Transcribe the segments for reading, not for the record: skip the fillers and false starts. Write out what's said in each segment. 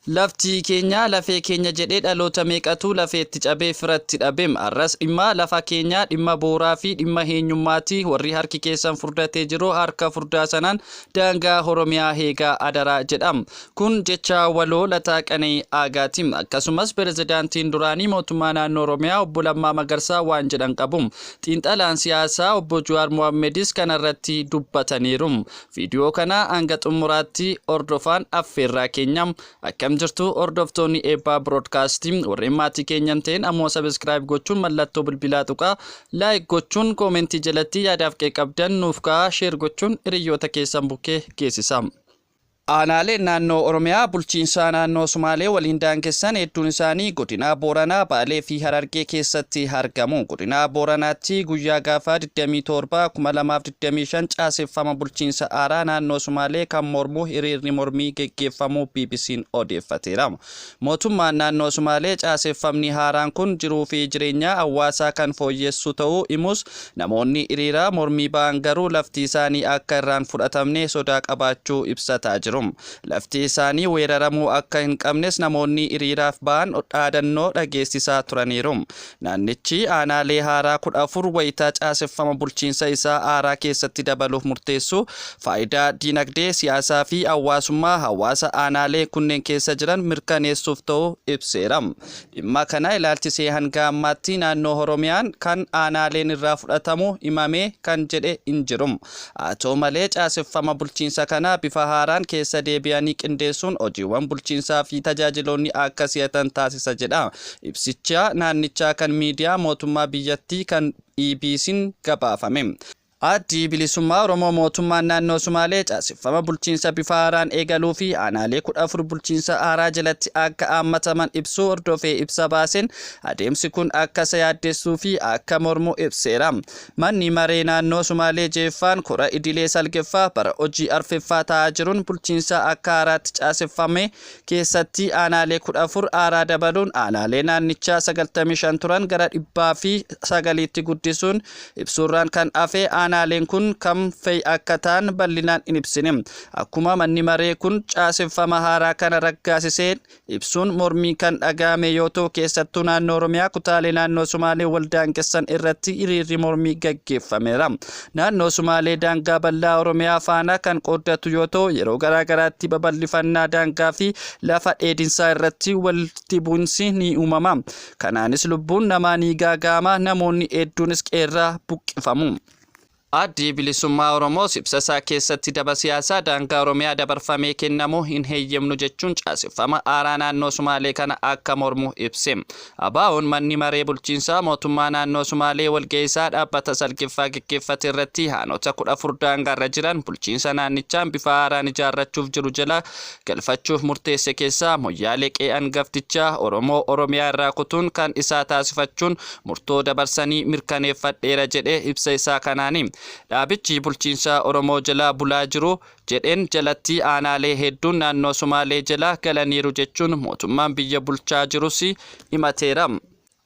Lafti keenya lafee keenya jedhee dhaloota meeqatu lafeetti cabee firatti dhabeem arras dhimma lafa keenya dhimma booraa fi dhimma eenyummaati warri harki keessan furdatee jiru harka furdaa sanaan daangaa Oromiyaa heegaa adaraa jedham kun jecha waloo lataa qanee aagaatiin akkasumas pirezidaantiin duraanii mootummaa naannoo Oromiyaa obbo Lammaa Magarsaa waan jedhan qabu xiinxalaan siyaasaa obbo Jawaar Mohammedis kanarratti dubbataniiru viidiyoo kana hanga xumuraatti hordofaan affeerraa keenyam akkam jirtu hordoftoonni eebbaa broadcasting warreen maatii keenyan ta'een ammoo subscribe gochuun mallattoo bilbilaa tuqaa like gochuun koomentii jalatti yaadaaf qabdan nuuf kaa'aa share gochuun hiriyoota keessan bukkee geessisa. Aanaalee naannoo Oromiyaa bulchiinsa naannoo Sumaalee waliin daangessan hedduun isaanii godina Booranaa Baalee fi Harargee keessatti argamu. Godina Booranaatti guyyaa gaafa 27/2025 caaseffama bulchiinsa haaraa naannoo Sumaalee kan mormuu hiriirri mormii geggeeffamu BBC'n odeeffateera. Mootummaan naannoo Sumaalee caaseffamni haaraan kun jiruu fi jireenya hawaasaa kan fooyyessu ta'uu himus namoonni hiriira mormii ba'an garuu lafti isaanii akka irraan fudhatamne sodaa qabaachuu ibsataa jiru. Lafti isaanii weeraramuu akka hin qabnes namoonni hiriiraaf ba'an dhaadannoo dhageessisaa turaniiru. Naannichi aanaalee haaraa 14 wayitaa caaseffama bulchiinsa isaa haaraa keessatti dabaluuf murteessu faayidaa dinagdee siyaasaa fi hawaasummaa hawaasa aanaalee kunneen keessa jiran mirkaneessuuf ta'uu ibseera. Dhimma kana ilaalchisee hanga ammaatti naannoo Oromiyaan kan aanaaleen irraa fudhatamu himamee kan jedhe hin jiru. Haa ta'u malee caaseffama bulchiinsa kana bifa haaraan keessa deebi'anii qindeessuun hojiiwwan bulchiinsaa fi tajaajiloonni akka si'atan taasisa jedha. Ibsicha naannichaa kan miidiyaa mootummaa biyyattii kan EBC'n gabaafame. Addi bilisummaa Oromoo mootummaan naannoo Sumaalee caaseffama bulchiinsa bifa haaraan eegaluu fi aanaalee 14 bulchiinsa haaraa jalatti akka haammataman ibsuu hordofee ibsa baaseen adeemsi kun akka isa yaaddessuu fi akka mormu ibseera. Manni maree naannoo Sumaalee jeeffaan kora idilee salgeffaa bara hojii arfeffaa ta'aa jiruun bulchiinsa akka haaraatti caaseffame keessatti aanaalee 14 haaraa dabaluun aanaalee naannichaa 95 turan gara 109tti guddisuun ibsuurraan kan hafe aanaaleen kun kam fa'i akka ta'an bal'inaan hin ibsine. Akkuma manni maree kun caaseffama haaraa kana raggaasiseen ibsuun mormii kan dhaga'ame yoo ta'u keessattuu naannoo Oromiyaa kutaalee naannoo Sumaalee wal daangessan irratti hiriirri mormii gaggeeffameera. Naannoo Sumaalee daangaa bal'aa Oromiyaa faana kan qooddatu yoo ta'u yeroo garaagaraatti babal'ifannaa daangaa fi lafa dheedinsaa irratti walitti bu'insi ni uumama. Kanaanis lubbuun namaa ni gaaga'ama namoonni hedduunis qeerraa buqqifamu. Addi bilisummaa Oromoo ibsasaa keessatti daba siyaasaa daangaa Oromiyaa dabarfamee kennamu hin heeyyamnu jechuun caaseffama haaraa naannoo Sumaalee kana akka mormu ibse. ABO'n manni maree bulchiinsaa mootummaa naannoo Sumaalee walgeessaa dhaabbata salgiffaa gaggeeffate irratti aanota 14 daangaarra jiran bulchiinsa naannichaan bifa haaraan ijaarrachuuf jiru jala galfachuuf murteesse keessaa Moyyaalee qe'ee hangaftichaa Oromoo Oromiyaa irraa kutuun kan isaa taasifachuun murtoo dabarsanii mirkaneeffadheera jedhee ibsa isaa kanaani. Dhaabichi bulchiinsa Oromoo jala bulaa jiru jedheen jalatti aanaalee hedduun naannoo Sumaalee jala galaniiru jechuun mootummaan biyya bulchaa jirus himateera.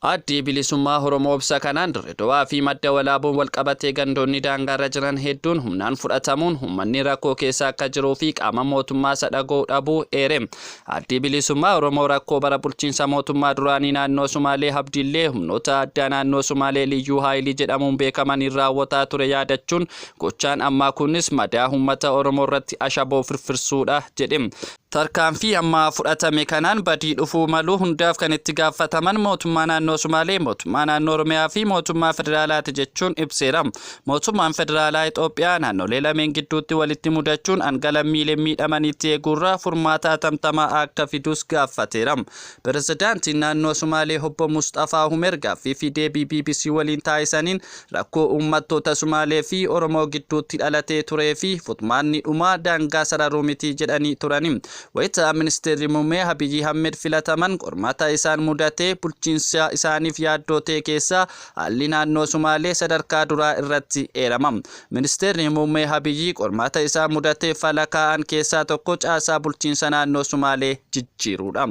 Addi bilisummaa Oromoo ibsa kanaan Dirreedawaa fi madda walaabuun walqabatee gandoonni daangaarra jiran hedduun humnaan fudhatamuun uummanni rakkoo keessa akka jiruu fi qaama mootummaa sadhagoo dhabuu eere. Addi bilisummaa Oromoo rakkoo bara bulchiinsa mootummaa duraanii naannoo Sumaalee Abdiillee humnoota addaa naannoo Sumaalee Liyyuu Haayilii jedhamuun beekaman raawwataa ture yaadachuun gochaan ammaa kunis madaa uummata Oromoo irratti ashaboo firfirsuudha jedhe. Tarkaanfii amma fudhatame kanaan badii dhufuu malu hundaaf kan itti gaafataman mootummaa naannoo Sumaalee, mootummaa naannoo Oromiyaa fi mootummaa federaalaati jechuun ibseera. Mootummaan federaalaa Itoophiyaa naannolee lameen gidduutti walitti mudachuun lammiilee miidhamanitti eeguurraa furmaata tamtamaa akka fidus gaafateera. Pirezidaantiin naannoo Sumaalee obbo Mustafaa Umer gaaffii fi deebii BBC waliin taasisaniin rakkoo uummattoota Sumaalee fi Oromoo gidduutti dhalatee turee fi furmaanni dhumaa daangaa sararuu miti jedhanii turani. Wayita ministeerri muummee Abiy Ahmed filataman qormaata isaan mudatee bulchiinsa isaaniif yaaddoo ta'e keessaa haalli naannoo Sumaalee sadarkaa duraa irratti eerama. Ministeerri muummee Abiy qormaata isaan mudatee fala kaa'an keessaa tokko caasaa bulchiinsa naannoo Sumaalee jijjiiruudha.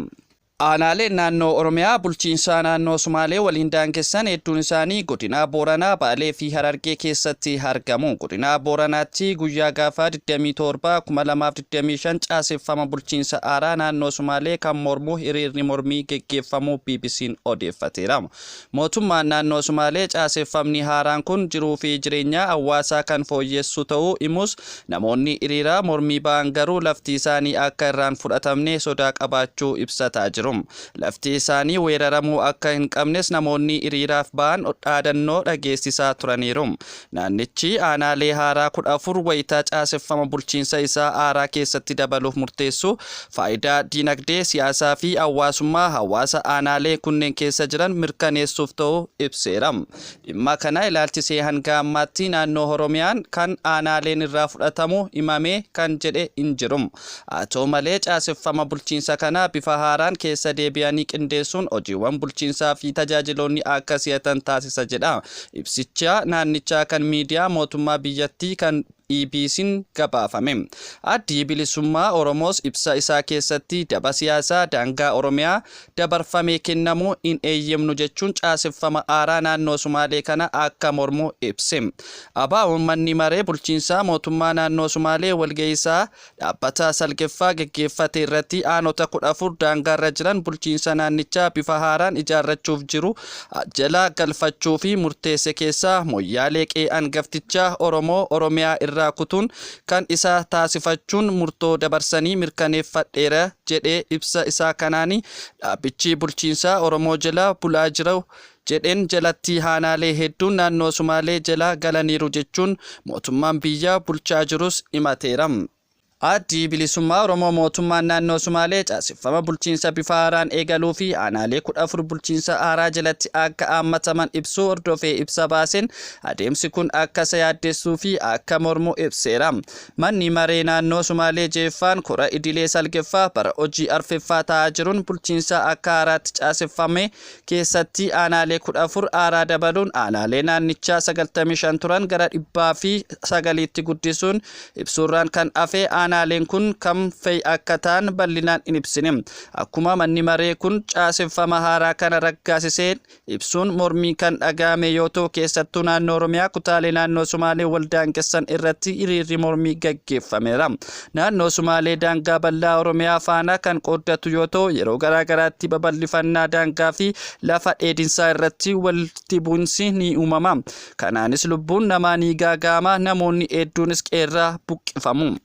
Aanaaleen naannoo Oromiyaa bulchiinsa naannoo Sumaalee waliin daangessan hedduun isaanii godina Booranaa, Baalee fi Harargee keessatti argamu. Godina Booranaatti guyyaa gaafa 27/2025 caaseffama bulchiinsa haaraa naannoo Sumaalee kan mormu hiriirri mormii geggeeffamu BBC'n odeeffateera. Mootummaan naannoo Sumaalee caaseffamni haaraan kun jiruu fi jireenya hawaasaa kan fooyyessu ta'uu himus namoonni hiriira mormii ba'an garuu lafti isaanii akka irraan fudhatamne sodaa qabaachuu ibsataa jiru. Lafti isaanii weeraramuu akka hin qabnes namoonni hiriiraaf ba'an dhaadannoo dhageessisaa turaniiru. Naannichi aanaalee haaraa 14 wayitaa caaseffama bulchiinsa isaa haaraa keessatti dabaluuf murteessu faayidaa dinagdee, siyaasaa fi hawaasummaa hawaasa aanaalee kunneen keessa jiran mirkaneessuuf ta'uu ibseera. Dhimma kana ilaalchisee hanga ammaatti naannoo Oromiyaan kan aanaaleen irraa fudhatamu himamee kan jedhe hin jiru. Haa ta'u malee caaseffama bulchiinsa kana bifa haaraan keessa deebi'anii qindeessuun hojiiwwan bulchiinsaa fi tajaajiloonni akka si'atan taasisa jedha. Ibsicha naannichaa kan miidiyaa mootummaa biyyattii kan EBC'n gabaafame. Addi Bilisummaa Oromoos ibsa isaa keessatti daba siyaasaa daangaa Oromiyaa dabarfamee kennamu hin eeyyamnu jechuun caaseffama haaraa naannoo Sumaalee kana akka mormu ibse. ABO'n manni maree bulchiinsaa mootummaa naannoo Sumaalee walga'iisaa dhaabbata salgeffaa geggeeffate irratti aanota 14 daangaarra jiran bulchiinsa naannichaa bifa haaraan ijaarrachuuf jiru jala galfachuu fi murteesse keessaa Moyyaalee qe'an gaftichaa Oromoo Oromiyaa irraa kutuun kan isa taasifachuun murtoo dabarsanii mirkaneeffadheera jedhee ibsa isaa kanaani dhaabbichi bulchiinsaa Oromoo jala bulaa jiru jedheen jalatti aanaalee hedduun naannoo Sumaalee jala galaniiru jechuun mootummaan biyya bulchaa jirus himateera. Addi Bilisummaa Oromoo mootummaan naannoo Sumaalee caaseffama bulchiinsa bifa haaraan eegaluu fi aanaalee 14 bulchiinsa haaraa jalatti akka haammataman ibsuu hordofee ibsa baaseen adeemsi kun akka isa yaaddessuu fi akka mormu ibseera. Manni maree naannoo Sumaalee jeeffaan kora idilee salgeffaa bara hojii arfeffaa ta'aa jiruun bulchiinsa akka haaraatti caaseffame keessatti aanaalee 14 haaraa dabaluun aanaalee naannichaa 95 turan gara 109tti guddisuun ibsuurraan kan hafe aanaaleen kun kam fa'i akka ta'an bal'inaan hin ibsine. Akkuma manni maree kun caaseffama haaraa kana raggaasiseen ibsuun mormii kan dhaga'ame yoo ta'u keessattuu naannoo Oromiyaa kutaalee naannoo Sumaalee wal daangessan irratti hiriirri mormii gaggeeffameera. Naannoo Sumaalee daangaa bal'aa Oromiyaa faana kan qooddatu yoo ta'u yeroo garaagaraatti babal'ifannaa daangaa fi lafa dheedinsaa irratti walitti bu'insi ni uumama. Kanaanis lubbuun namaa ni gaaga'ama, namoonni hedduunis qeerraa buqqifamu.